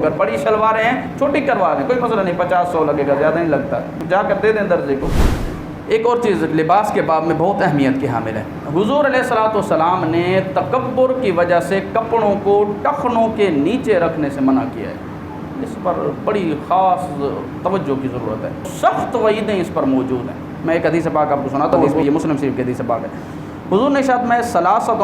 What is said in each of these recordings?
اگر بڑی شلواریں ہیں چھوٹی کروا لیں، کوئی مسئلہ نہیں، 50-100 لگے گا، زیادہ نہیں لگتا، جا کر دے دیں درزی کو۔ ایک اور چیز لباس کے باب میں بہت اہمیت کی حامل ہے۔ حضور علیہ الصلوۃ والسلام نے تکبر کی وجہ سے کپڑوں کو ٹخنوں کے نیچے رکھنے سے منع کیا ہے۔ اس پر بڑی خاص توجہ کی ضرورت ہے، سخت وعیدیں اس پر موجود ہیں۔ میں ایک حدیث پاک آپ کو سناتا ہوں، اس میں یہ مسلم شریف کی حدیث پاک ہے۔ حضور نے ارشاد میں ثلاثۃ،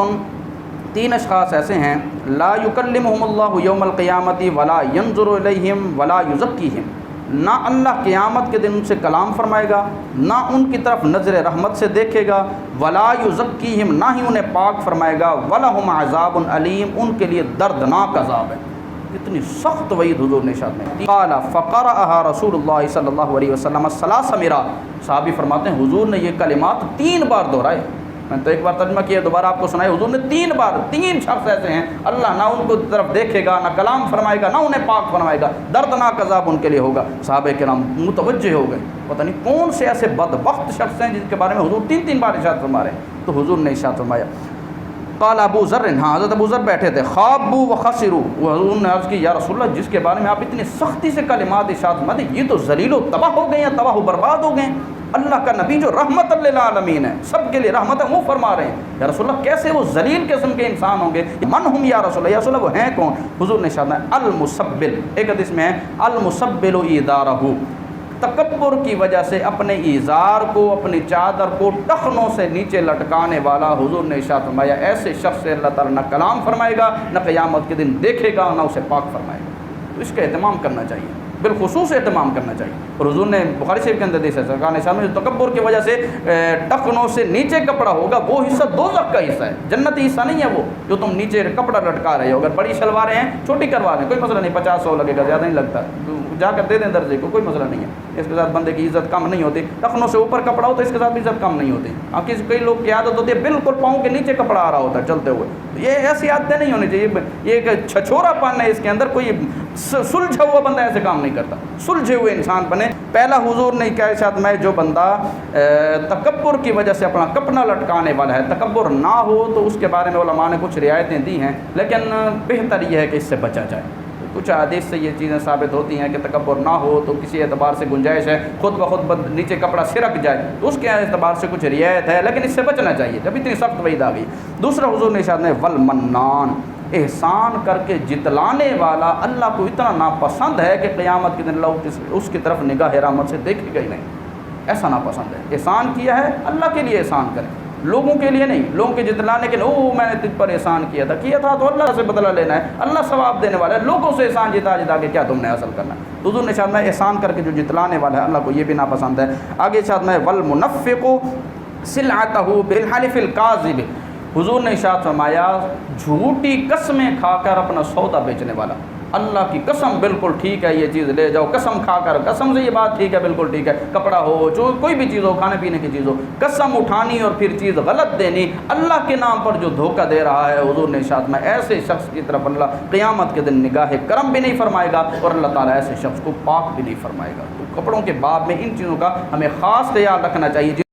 3 اشخاص ایسے ہیں، لا یکلمہم اللہ یوم القیامۃ ولا ینظر الیہم ولا یزکیہم، نہ اللہ قیامت کے دن ان سے کلام فرمائے گا، نہ ان کی طرف نظر رحمت سے دیکھے گا، ولا یزکیہم، نہ ہی انہیں پاک فرمائے گا، ولہم عذاب علیم، ان کے لیے دردناک عذاب ہے۔ اتنی سخت وعید حضور نے ارشاد میں قال فقرأها رسول اللہ صلی اللہ علیہ وسلم 3 مرات، صحابی فرماتے ہیں حضور نے یہ کلمات 3 بار دہرائے۔ میں تو ایک بار ترجمہ کیا، دوبارہ آپ کو سنائے، حضور نے 3 بار، 3 شخص ایسے ہیں اللہ نہ ان کو طرف دیکھے گا، نہ کلام فرمائے گا، نہ انہیں پاک فرمائے گا، دردناک عذاب ان کے لیے ہوگا۔ صحابہ کرام متوجہ ہو گئے، پتہ نہیں کون سے ایسے بدبخت شخص ہیں جن کے بارے میں حضور 3 بار ارشاد فرما رہے ہیں۔ تو حضور نے ارشاد فرمایا، قال ابو ذر، ہاں حضرت ابو ذر بیٹھے تھے، خابوا وخسروا، وہ حضور نے عرض کی یا رسول اللہ جس کے بارے میں آپ اتنی سختی سے کلمات ارشاد فرماتے ہیں، یہ تو ذلیل و تباہ ہو گئے ہیں، تباہ و برباد ہو گئے ہیں۔ اللہ کا نبی جو رحمت للعالمین ہے، سب کے لیے رحمت ہے، وہ فرما رہے ہیں، یا رسول اللہ کیسے وہ ذلیل قسم کے انسان ہوں گے؟ من ہم یا رسول اللہ، یا رسول اللہ وہ ہیں کون؟ حضور نے ارشاد ہے المسبل، ایک حدیث میں ہے المسبل ایدارہ، تکبر کی وجہ سے اپنے ایزار کو، اپنی چادر کو ٹخنوں سے نیچے لٹکانے والا، حضور نے ارشاد فرمایا ایسے شخص سے اللہ تعالیٰ نہ کلام فرمائے گا، نہ قیامت کے دن دیکھے گا، نہ اسے پاک فرمائے گا۔ تو اس کا اہتمام کرنا چاہیے، بالخصوص اہتمام کرنا چاہیے۔ اور حضور نے بخاری شریف کے اندر حدیث ہے، سرکار نے ارشاد میں جو تکبر کی وجہ سے ٹخنوں سے نیچے کپڑا ہوگا وہ حصہ دوزخ کا حصہ ہے، جنتی حصہ نہیں ہے وہ جو تم نیچے کپڑا لٹکا رہے ہو۔ اگر بڑی شلواریں ہیں چھوٹی کروا لیں، کوئی مسئلہ نہیں، 50-100 لگے گا، زیادہ نہیں لگتا، جا کر دے دیں درزی کو، کوئی مسئلہ نہیں ہے۔ اس کے ساتھ بندے کی عزت کم نہیں ہوتی۔ ٹخنوں سے اوپر کپڑا ہو تو اس کے ساتھ بھی عزت کم نہیں ہوتی۔ کئی لوگ کی عادت ہوتی ہے بالکل پاؤں کے نیچے کپڑا آ رہا ہوتا ہے چلتے ہوئے، یہ ایسی عادتیں نہیں ہونی چاہیے۔ یہ ایک چھچورا پن ہے اس کے اندر، کوئی سلجھا ہوا بندہ ایسے کام نہیں کرتا، سلجھے ہوئے انسان بنے۔ پہلا حضور نے کیا ارشاد میں جو بندہ تکبر کی وجہ سے اپنا کپڑا لٹکانے والا ہے، تکبر نہ ہو تو اس کے بارے میں علماء نے کچھ رعایتیں دی ہیں، لیکن بہتر یہ ہے کہ اس سے بچا جائے۔ کچھ حدیث سے یہ چیزیں ثابت ہوتی ہیں کہ تکبر نہ ہو تو کسی اعتبار سے گنجائش ہے، خود بخود نیچے کپڑا سرک جائے تو اس کے اعتبار سے کچھ رعایت ہے، لیکن اس سے بچنا چاہیے جب اتنی سخت وعید آ گئی۔ دوسرا حضور نے ارشاد میں والمنان، احسان کر کے جتلانے والا اللہ کو اتنا ناپسند ہے کہ قیامت کے دن اللہ اس کی طرف نگاہ رحمت سے دیکھے گا ہی نہیں، ایسا ناپسند ہے۔ احسان کیا ہے اللہ کے لیے احسان کریں، لوگوں کے لیے نہیں، لوگوں کے جتلانے کے لیے او میں نے تجھ پر احسان کیا تھا تو اللہ سے بدلہ لینا ہے، اللہ ثواب دینے والا ہے، لوگوں سے احسان جتا کے کیا تم نے حاصل کرنا ہے۔ حضور نے ارشاد میں احسان کر کے جو جتلانے والا ہے اللہ کو یہ بھی ناپسند ہے۔ آگے ارشاد میں والمنفق سلعتہ بالحلف الکاذب، حضور نے ارشاد فرمایا جھوٹی قسمیں کھا کر اپنا سودا بیچنے والا، اللہ کی قسم بالکل ٹھیک ہے یہ چیز لے جاؤ، قسم کھا کر قسم سے یہ بات ٹھیک ہے بالکل ٹھیک ہے، کپڑا ہو جو کوئی بھی چیز ہو، کھانے پینے کی چیز ہو، قسم اٹھانی اور پھر چیز غلط دینی، اللہ کے نام پر جو دھوکہ دے رہا ہے، حضور نے ارشاد میں ایسے شخص کی طرف اللہ قیامت کے دن نگاہ کرم بھی نہیں فرمائے گا اور اللہ تعالیٰ ایسے شخص کو پاک بھی نہیں فرمائے گا۔ تو کپڑوں کے باب میں ان چیزوں کا ہمیں خاص خیال رکھنا چاہیے۔